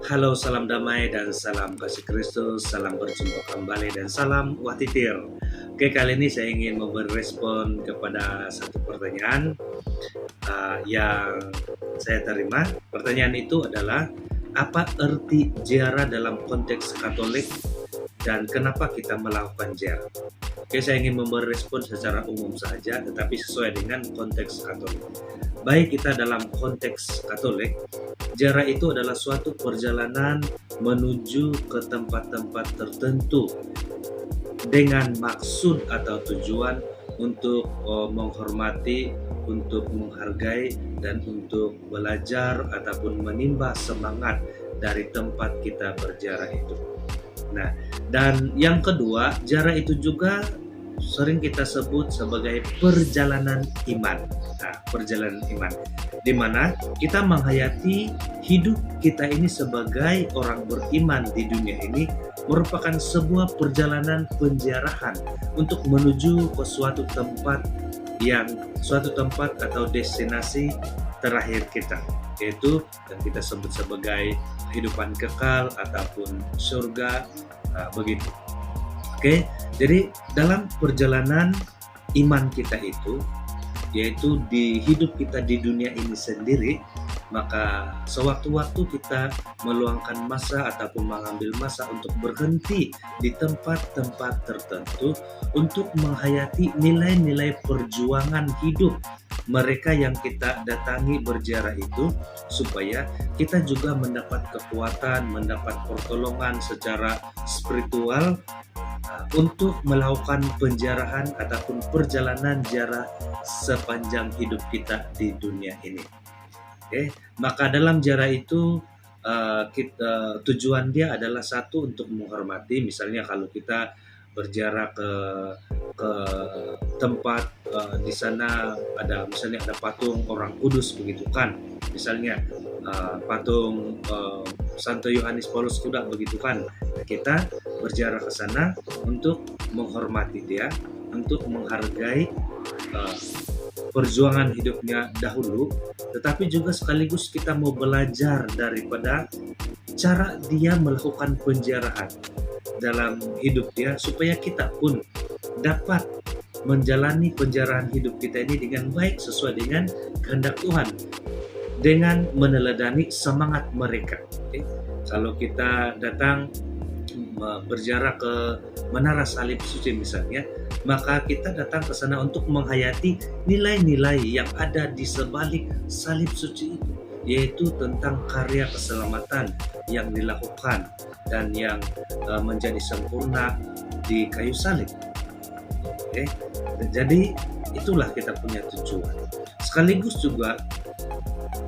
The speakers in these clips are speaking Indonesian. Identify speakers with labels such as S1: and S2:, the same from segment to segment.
S1: Halo, salam damai dan salam kasih Kristus, salam berjumpa kembali dan salam Watitir. Oke, kali ini saya ingin memberi respon kepada satu pertanyaan yang saya terima. Pertanyaan itu adalah, apa arti ziarah dalam konteks Katolik dan kenapa kita melakukan ziarah? Oke, saya ingin memberi respon secara umum saja, tetapi sesuai dengan konteks Katolik. Baik kita dalam konteks Katolik, ziarah itu adalah suatu perjalanan menuju ke tempat-tempat tertentu dengan maksud atau tujuan untuk menghormati, untuk menghargai, dan untuk belajar ataupun menimba semangat dari tempat kita berziarah itu. Nah, dan yang kedua, ziarah itu juga sering kita sebut sebagai perjalanan iman. Nah, perjalanan iman, di mana kita menghayati hidup kita ini sebagai orang beriman di dunia ini merupakan sebuah perjalanan penziarahan untuk menuju ke suatu tempat atau destinasi terakhir kita, yaitu yang kita sebut sebagai kehidupan kekal ataupun surga, begitu. Oke, jadi dalam perjalanan iman kita itu, yaitu di hidup kita di dunia ini sendiri, maka sewaktu-waktu kita meluangkan masa ataupun mengambil masa untuk berhenti di tempat-tempat tertentu untuk menghayati nilai-nilai perjuangan hidup mereka yang kita datangi berziarah itu, supaya kita juga mendapat kekuatan, mendapat pertolongan secara spiritual untuk melakukan penziarahan ataupun perjalanan ziarah sepanjang hidup kita di dunia ini. Oke, maka dalam ziarah itu tujuan dia adalah satu, untuk menghormati. Misalnya kalau kita berziarah ke tempat di sana ada patung orang kudus, begitu kan, misalnya patung Santo Yohanes Paulus Kuda, begitu kan, kita berziarah ke sana untuk menghormati dia, untuk menghargai perjuangan hidupnya dahulu, tetapi juga sekaligus kita mau belajar daripada cara dia melakukan penziarahan dalam hidup dia, supaya kita pun dapat menjalani penziarahan hidup kita ini dengan baik sesuai dengan kehendak Tuhan, dengan meneladani semangat mereka. Oke? Kalau kita datang berziarah ke Menara Salib Suci misalnya, maka kita datang ke sana untuk menghayati nilai-nilai yang ada di sebalik salib suci itu, yaitu tentang karya keselamatan yang dilakukan dan yang menjadi sempurna di kayu salib. Oke, jadi itulah kita punya tujuan. Sekaligus juga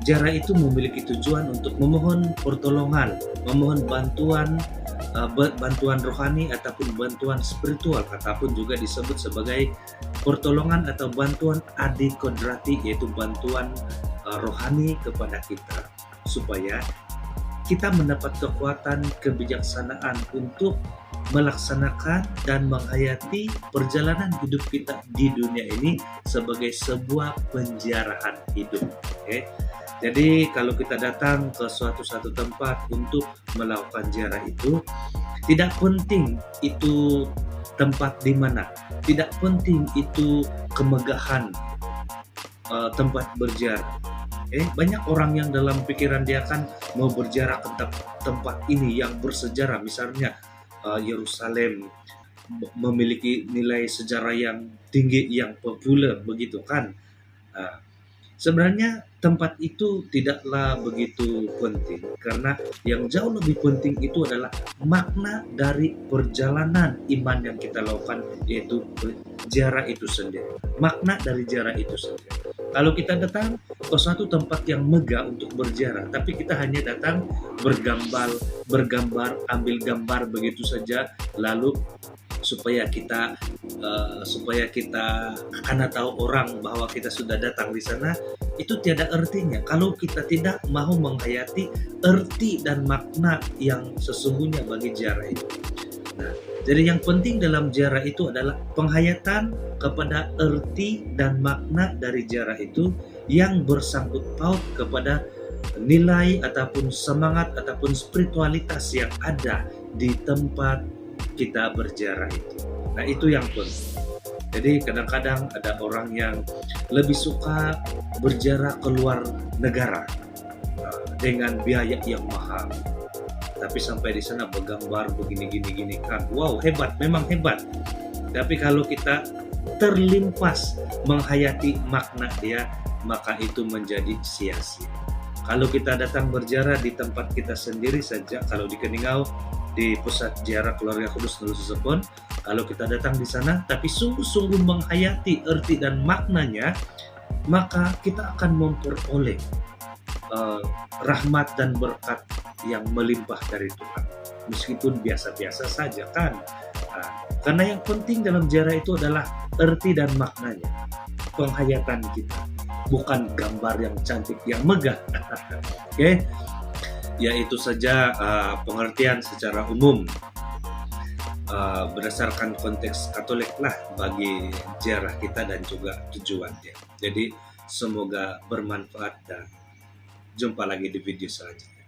S1: ziarah itu memiliki tujuan untuk memohon pertolongan, memohon bantuan rohani ataupun bantuan spiritual, ataupun juga disebut sebagai pertolongan atau bantuan adi kodrati, yaitu bantuan rohani kepada kita, supaya kita mendapat kekuatan kebijaksanaan untuk melaksanakan dan menghayati perjalanan hidup kita di dunia ini sebagai sebuah penziarahan hidup. Oke? Jadi kalau kita datang ke suatu tempat untuk melakukan ziarah itu, tidak penting itu tempat di mana, tidak penting itu kemegahan tempat berziarah. Banyak orang yang dalam pikiran dia kan mau berziarah ke tempat ini yang bersejarah, misalnya Yerusalem memiliki nilai sejarah yang tinggi, yang populer, begitu kan. Sebenarnya tempat itu tidaklah begitu penting, karena yang jauh lebih penting itu adalah makna dari perjalanan iman yang kita lakukan, yaitu ziarah itu sendiri. Makna dari ziarah itu sendiri. Kalau kita datang ke suatu tempat yang megah untuk berziarah, tapi kita hanya datang bergambar, ambil gambar begitu saja, lalu supaya kita karena tahu orang bahwa kita sudah datang di sana, itu tiada artinya kalau kita tidak mau menghayati arti dan makna yang sesungguhnya bagi ziarah itu. Nah, jadi yang penting dalam ziarah itu adalah penghayatan kepada arti dan makna dari ziarah itu yang bersangkut paut kepada nilai ataupun semangat ataupun spiritualitas yang ada di tempat kita berziarah itu. Nah, itu yang penting. Jadi kadang-kadang ada orang yang lebih suka berziarah ke luar negara dengan biaya yang mahal. Tapi sampai di sana bergambar begini-gini kan. Wow, hebat, memang hebat. Tapi kalau kita terlimpas menghayati makna dia, maka itu menjadi sia-sia. Kalau kita datang berziarah di tempat kita sendiri saja, kalau di Keningau, di pusat ziarah keluarga Kudus Nurul Sesepon, kalau kita datang di sana tapi sungguh-sungguh menghayati arti dan maknanya, maka kita akan memperoleh rahmat dan berkat yang melimpah dari Tuhan, meskipun biasa-biasa saja kan. Nah, karena yang penting dalam ziarah itu adalah arti dan maknanya, penghayatan kita, bukan gambar yang cantik yang megah. Oke, ya itu saja pengertian secara umum berdasarkan konteks Katolik lah bagi ziarah kita dan juga tujuannya. Jadi semoga bermanfaat dan jumpa lagi di video selanjutnya.